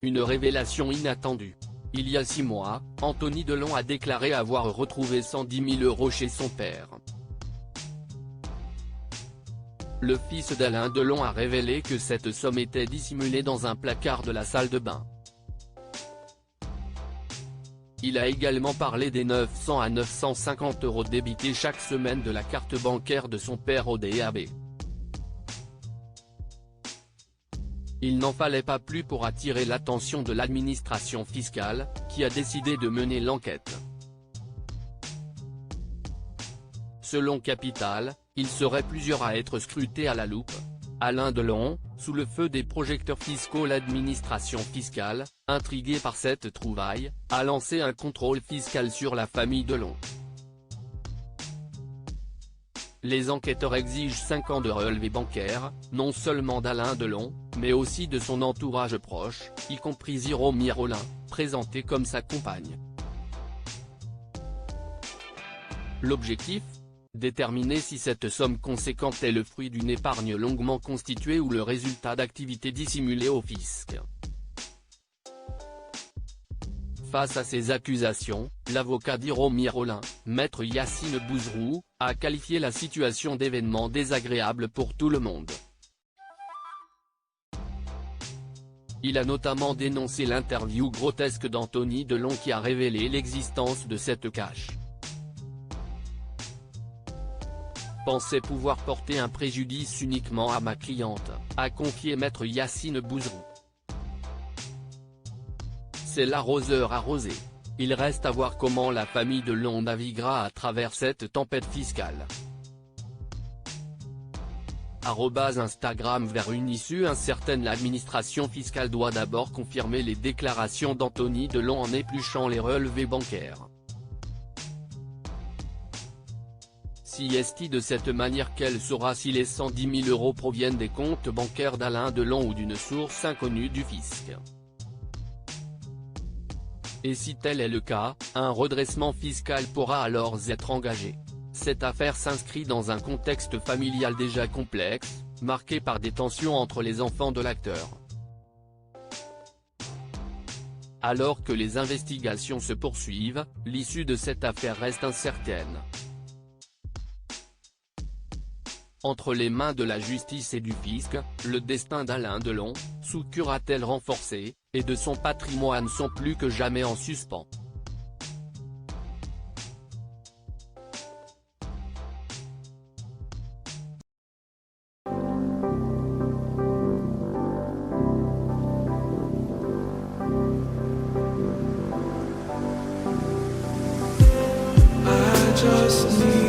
Une révélation inattendue. Il y a 6 mois, Anthony Delon a déclaré avoir retrouvé 110 000 € chez son père. Le fils d'Alain Delon a révélé que cette somme était dissimulée dans un placard de la salle de bain. Il a également parlé des 900 à 950 € débités chaque semaine de la carte bancaire de son père au DAB. Il n'en fallait pas plus pour attirer l'attention de l'administration fiscale, qui a décidé de mener l'enquête. Selon Capital, il serait plusieurs à être scrutés à la loupe. Alain Delon, sous le feu des projecteurs fiscaux. L'administration fiscale, intriguée par cette trouvaille, a lancé un contrôle fiscal sur la famille Delon. Les enquêteurs exigent 5 ans de relevé bancaire, non seulement d'Alain Delon, mais aussi de son entourage proche, y compris Jérôme Rollin, présenté comme sa compagne. L'objectif ? Déterminer si cette somme conséquente est le fruit d'une épargne longuement constituée ou le résultat d'activités dissimulées au fisc. Face à ces accusations, l'avocat d'Jérôme Rollin, maître Yacine Bouzrou, a qualifié la situation d'événement désagréable pour tout le monde. Il a notamment dénoncé l'interview grotesque d'Anthony Delon qui a révélé l'existence de cette cache. Pensait pouvoir porter un préjudice uniquement à ma cliente, a confié maître Yacine Bouzrou. C'est l'arroseur arrosé. Il reste à voir comment la famille Delon naviguera à travers cette tempête fiscale. Instagram vers une issue incertaine. L'administration fiscale doit d'abord confirmer les déclarations d'Anthony Delon en épluchant les relevés bancaires. Si est de cette manière qu'elle saura si les 110 000 € proviennent des comptes bancaires d'Alain Delon ou d'une source inconnue du fisc. Et si tel est le cas, un redressement fiscal pourra alors être engagé. Cette affaire s'inscrit dans un contexte familial déjà complexe, marqué par des tensions entre les enfants de l'acteur. Alors que les investigations se poursuivent, l'issue de cette affaire reste incertaine. Entre les mains de la justice et du fisc, le destin d'Alain Delon, sous curatelle renforcée, et de son patrimoine sont plus que jamais en suspens. I just need